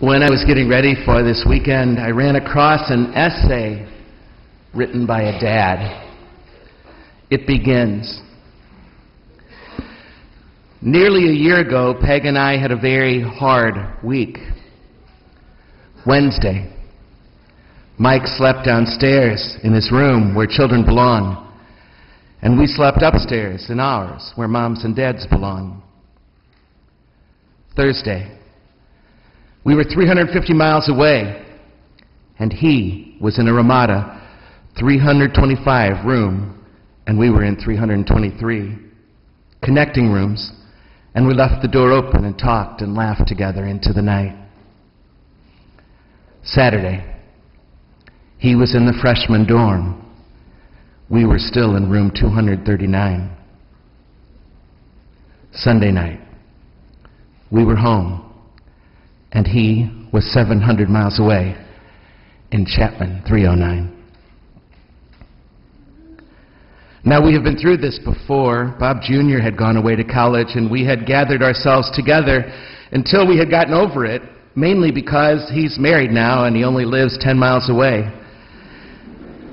When I was getting ready for this weekend, I ran across an essay written by a dad. It begins, "Nearly a year ago, Peg and I had a very hard week. Wednesday, Mike slept downstairs in his room where children belong, and we slept upstairs in ours where moms and dads belong. Thursday, we were 350 miles away, and he was in a Ramada 325 room, and we were in 323, connecting rooms, and we left the door open and talked and laughed together into the night. Saturday, he was in the freshman dorm. We were still in room 239. Sunday night, we were home, and he was 700 miles away in Chapman 309. Now, we have been through this before. Bob Jr. had gone away to college, and we had gathered ourselves together until we had gotten over it, mainly because he's married now and he only lives 10 miles away.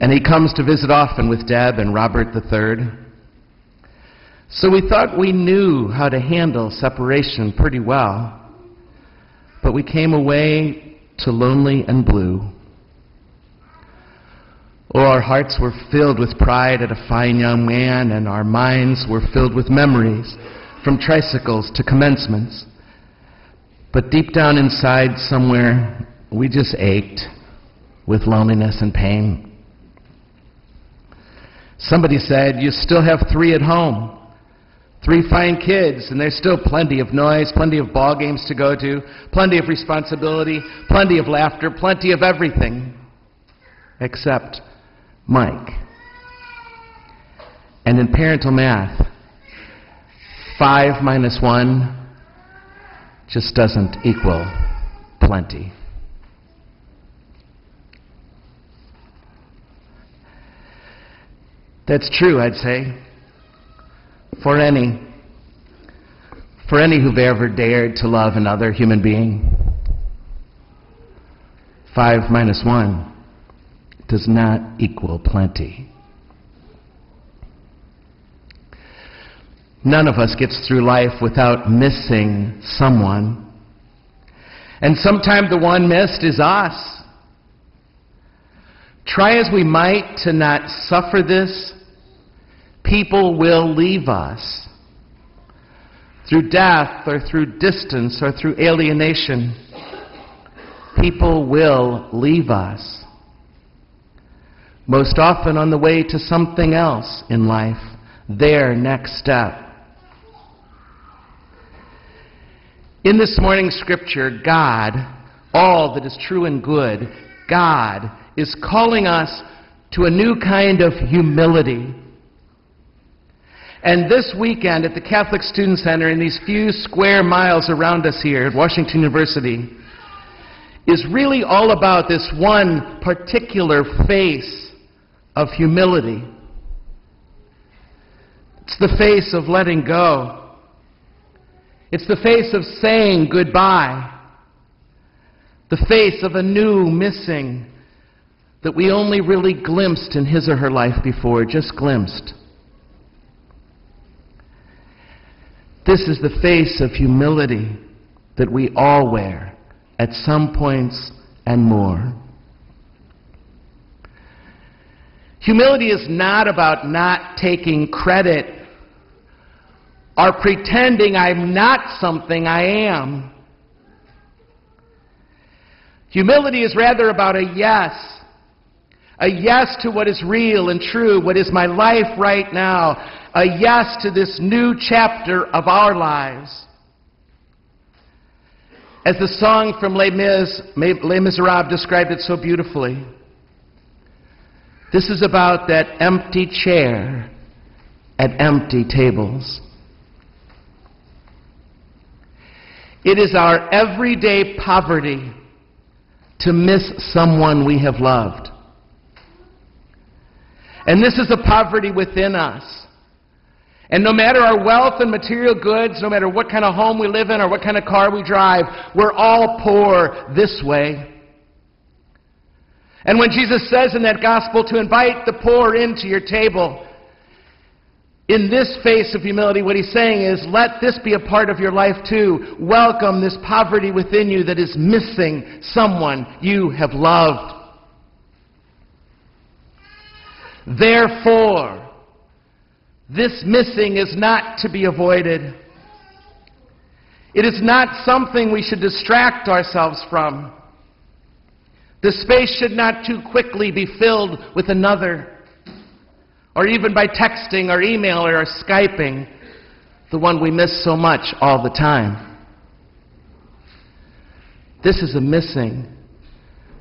And he comes to visit often with Deb and Robert III. So we thought we knew how to handle separation pretty well. But we came away to lonely and blue. Oh, our hearts were filled with pride at a fine young man, and our minds were filled with memories, from tricycles to commencements. But deep down inside somewhere, we just ached with loneliness and pain. Somebody said, "You still have 3 at home. 3 fine kids, and there's still plenty of noise, plenty of ball games to go to, plenty of responsibility, plenty of laughter, plenty of everything, except Mike." And in parental math, 5 minus 1 just doesn't equal plenty. That's true, I'd say. For any who've ever dared to love another human being, 5 minus 1 does not equal plenty. None of us gets through life without missing someone. And sometimes the one missed is us. Try as we might to not suffer this, people will leave us through death or through distance or through alienation. People will leave us, most often on the way to something else in life, their next step. In this morning's scripture, God, all that is true and good, God is calling us to a new kind of humility. And this weekend at the Catholic Student Center, in these few square miles around us here at Washington University, is really all about this one particular face of humility. It's the face of letting go. It's the face of saying goodbye. The face of a new missing that we only really glimpsed in his or her life before, just glimpsed. This is the face of humility that we all wear at some points and more. Humility is not about not taking credit or pretending I'm not something I am. Humility is rather about a yes to what is real and true, what is my life right now, a yes to this new chapter of our lives. As the song from Les Miserables described it so beautifully, this is about that empty chair at empty tables. It is our everyday poverty to miss someone we have loved. And this is a poverty within us. And no matter our wealth and material goods, no matter what kind of home we live in or what kind of car we drive, we're all poor this way. And when Jesus says in that gospel to invite the poor into your table, in this face of humility, what he's saying is, let this be a part of your life too. Welcome this poverty within you that is missing someone you have loved. Therefore, this missing is not to be avoided. It is not something we should distract ourselves from. The space should not too quickly be filled with another, or even by texting or email or Skyping, the one we miss so much all the time. This is a missing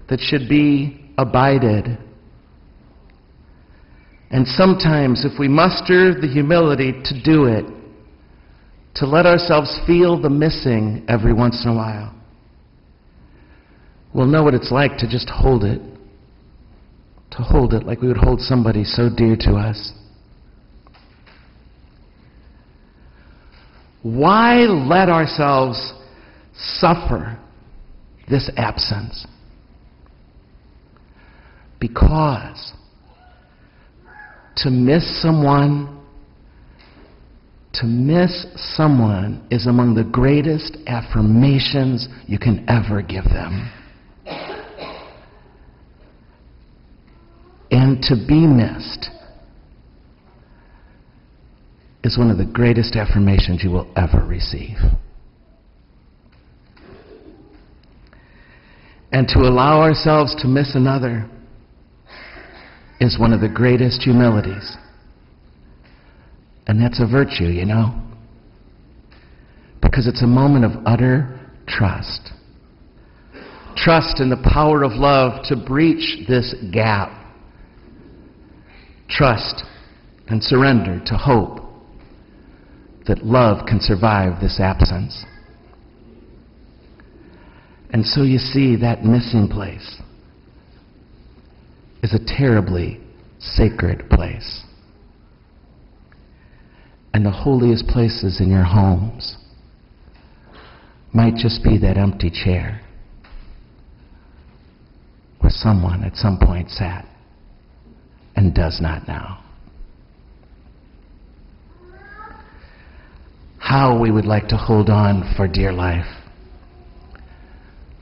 that should be abided. And sometimes, if we muster the humility to do it, to let ourselves feel the missing every once in a while, we'll know what it's like to just hold it. To hold it like we would hold somebody so dear to us. Why let ourselves suffer this absence? Because to miss someone is among the greatest affirmations you can ever give them. And to be missed is one of the greatest affirmations you will ever receive. And to allow ourselves to miss another is one of the greatest humilities. And that's a virtue, you know, because it's a moment of utter trust. Trust in the power of love to breach this gap. Trust and surrender to hope that love can survive this absence. And so you see, that missing place is a terribly sacred place. And the holiest places in your homes might just be that empty chair where someone at some point sat and does not now. How we would like to hold on for dear life.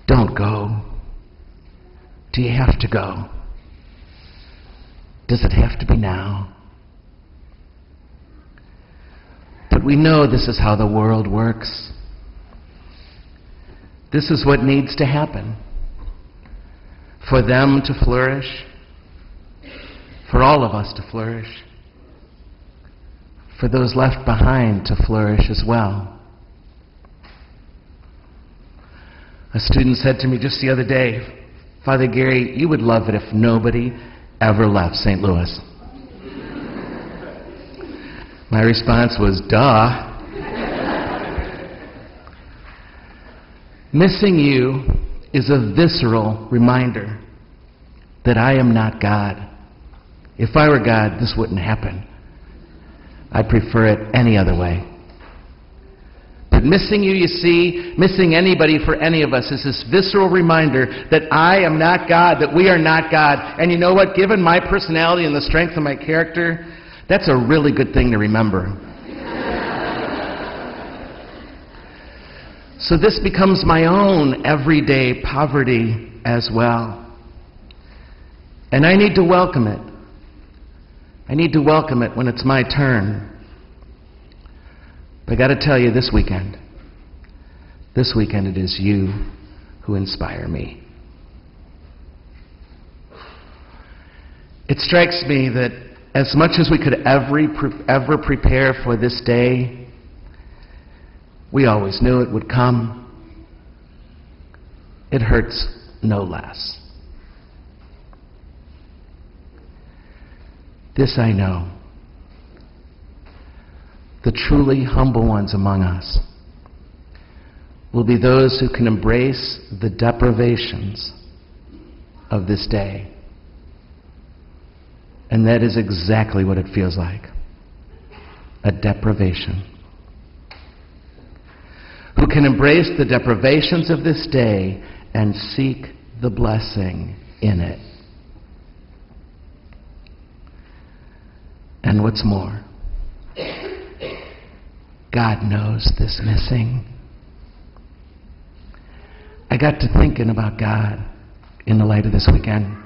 Don't go. Do you have to go? Does it have to be now? But we know this is how the world works. This is what needs to happen for them to flourish, for all of us to flourish, for those left behind to flourish as well. A student said to me just the other day, Father Gary, you would love it if nobody ever left St. Louis. My response was, duh. Missing you is a visceral reminder that I am not God. If I were God, this wouldn't happen. I'd prefer it any other way. But missing you, you see, missing anybody for any of us is this visceral reminder that I am not God, that we are not God. And you know what? Given my personality and the strength of my character, that's a really good thing to remember. So this becomes my own everyday poverty as well. And I need to welcome it. I need to welcome it when it's my turn. But I got to tell you, this weekend it is you who inspire me. It strikes me that as much as we could ever prepare for this day, we always knew it would come. It hurts no less. This I know. The truly humble ones among us will be those who can embrace the deprivations of this day. And that is exactly what it feels like a deprivation, who can embrace the deprivations of this day and seek the blessing in it. And what's more, God knows this missing. I got to thinking about God in the light of this weekend.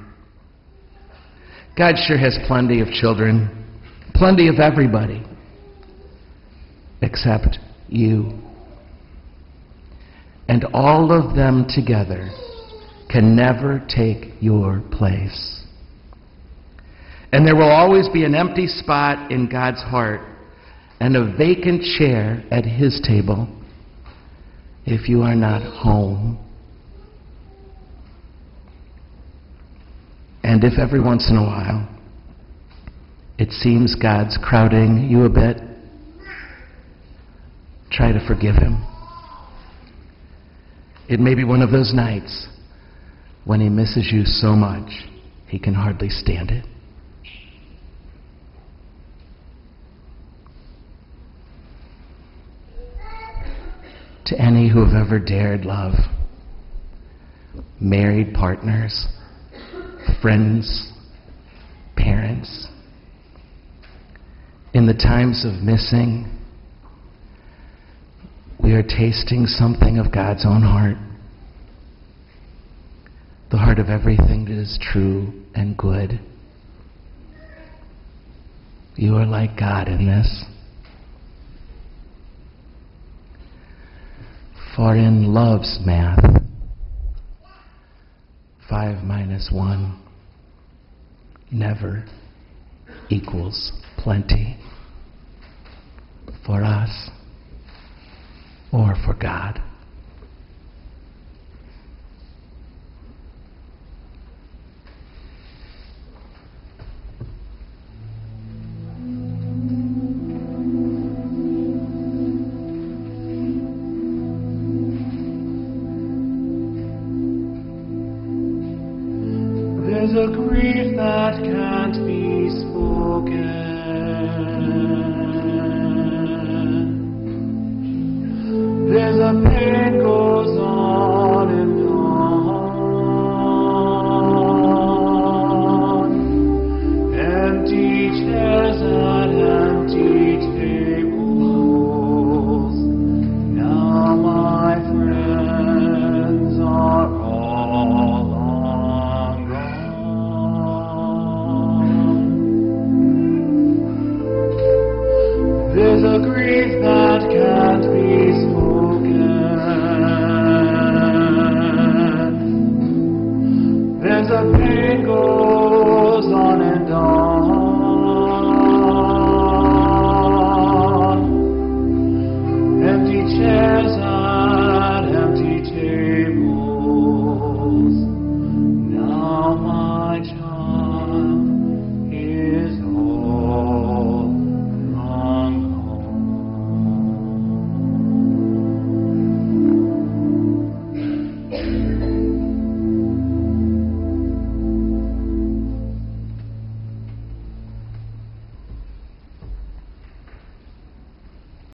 God sure has plenty of children, plenty of everybody, except you. And all of them together can never take your place. And there will always be an empty spot in God's heart and a vacant chair at His table if you are not home. And if every once in a while it seems God's crowding you a bit, try to forgive Him. It may be one of those nights when He misses you so much He can hardly stand it. To any who have ever dared love, married partners, friends, parents, in the times of missing, we are tasting something of God's own heart, the heart of everything that is true and good. You are like God in this. For in love's math, 5 minus 1 never equals plenty for us or for God. There's a grief that